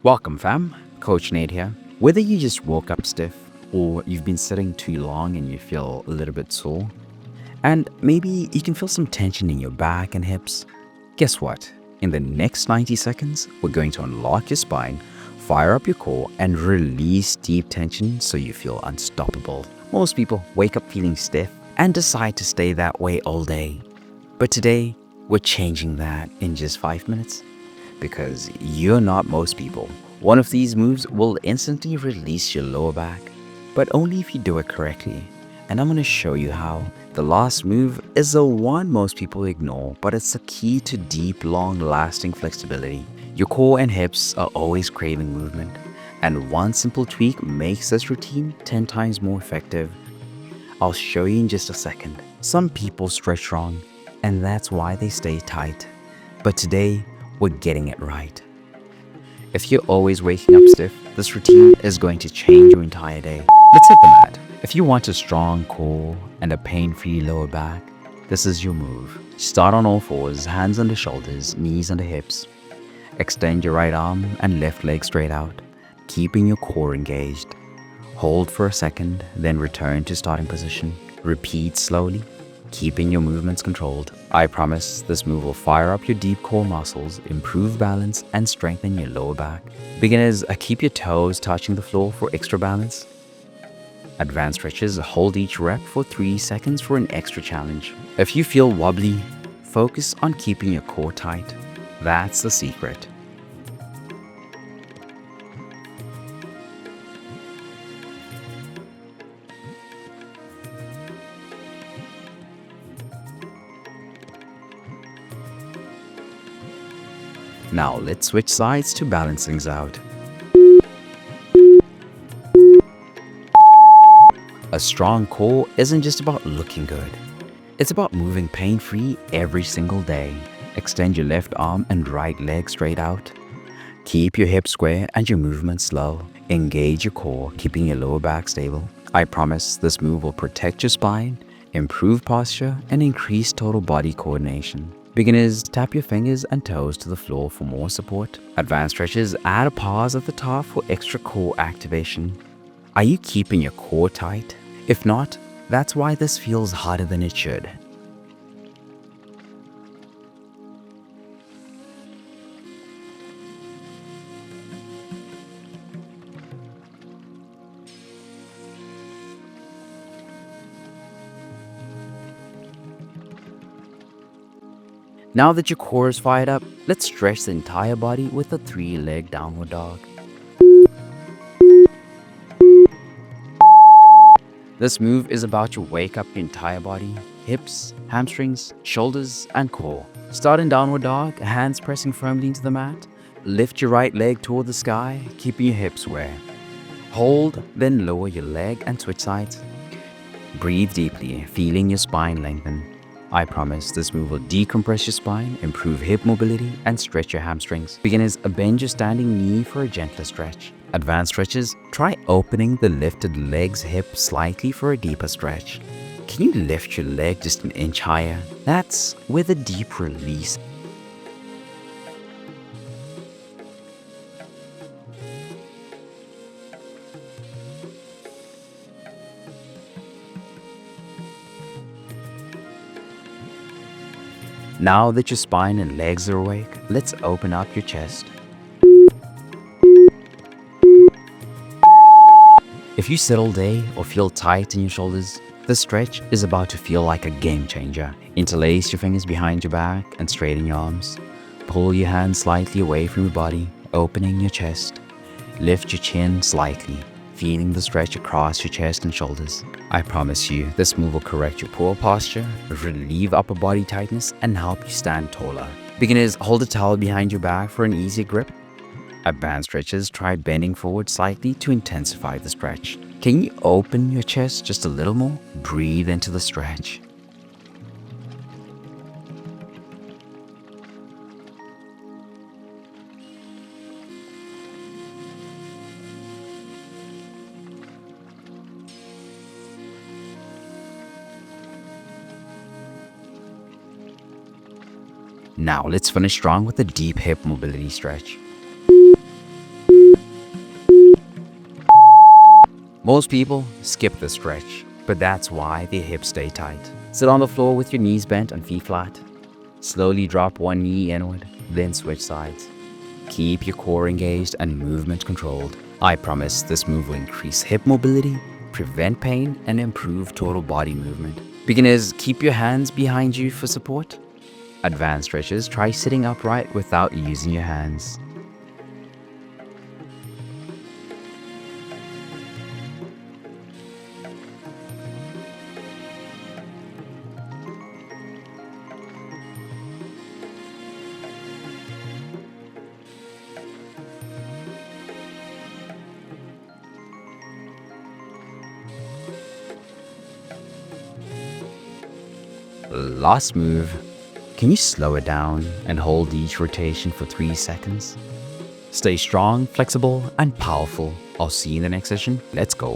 Welcome, fam. Coach Nate here. Whether you just woke up stiff or you've been sitting too long and you feel a little bit sore, and maybe you can feel some tension in your back and hips, guess what? In the next 90 seconds, we're going to unlock your spine, fire up your core, and release deep tension so you feel unstoppable. Most people wake up feeling stiff and decide to stay that way all day. But today, we're changing that in just 5 minutes because you're not most people. One of these moves will instantly release your lower back, but only if you do it correctly. And I'm going to show you how. The last move is the one most people ignore, but it's the key to deep, long-lasting flexibility. Your core and hips are always craving movement, and one simple tweak makes this routine 10 times more effective. I'll show you in just a second. Some people stretch wrong, and that's why they stay tight. But today, we're getting it right. If you're always waking up stiff, this routine is going to change your entire day. Let's hit the mat. If you want a strong core and a pain-free lower back, this is your move. Start on all fours, hands under shoulders, knees under hips. Extend your right arm and left leg straight out, keeping your core engaged. Hold for a second, then return to starting position. Repeat slowly, keeping your movements controlled. I promise this move will fire up your deep core muscles, improve balance, and strengthen your lower back. Beginners, keep your toes touching the floor for extra balance. Advanced stretches, hold each rep for 3 seconds for an extra challenge. If you feel wobbly, focus on keeping your core tight. That's the secret. Now let's switch sides to balance things out. A strong core isn't just about looking good. It's about moving pain-free every single day. Extend your left arm and right leg straight out. Keep your hips square and your movement slow. Engage your core, keeping your lower back stable. I promise this move will protect your spine, improve posture, and increase total body coordination. Beginners, tap your fingers and toes to the floor for more support. Advanced stretches, add a pause at the top for extra core activation. Are you keeping your core tight? If not, that's why this feels harder than it should. Now that your core is fired up, let's stretch the entire body with a 3-leg downward dog. This move is about to wake up your entire body, hips, hamstrings, shoulders, and core. Start in downward dog, hands pressing firmly into the mat. Lift your right leg toward the sky, keeping your hips square. Hold, then lower your leg and switch sides. Breathe deeply, feeling your spine lengthen. I promise this move will decompress your spine, improve hip mobility, and stretch your hamstrings. Beginners, bend your standing knee for a gentler stretch. Advanced stretches, try opening the lifted leg's hip slightly for a deeper stretch. Can you lift your leg just an inch higher? That's where the deep release. Now that your spine and legs are awake, let's open up your chest. If you sit all day or feel tight in your shoulders, this stretch is about to feel like a game changer. Interlace your fingers behind your back and straighten your arms. Pull your hands slightly away from your body, opening your chest. Lift your chin slightly, feeling the stretch across your chest and shoulders. I promise you, this move will correct your poor posture, relieve upper body tightness, and help you stand taller. Beginners, hold a towel behind your back for an easy grip. Advanced stretches, try bending forward slightly to intensify the stretch. Can you open your chest just a little more? Breathe into the stretch. Now let's finish strong with a deep hip mobility stretch. Most people skip the stretch, but that's why their hips stay tight. Sit on the floor with your knees bent and feet flat. Slowly drop one knee inward, then switch sides. Keep your core engaged and movement controlled. I promise this move will increase hip mobility, prevent pain, and improve total body movement. Beginners, keep your hands behind you for support. Advanced stretches, try sitting upright without using your hands. Last move. Can you slow it down and hold each rotation for 3 seconds? Stay strong, flexible, and powerful. I'll see you in the next session. Let's go.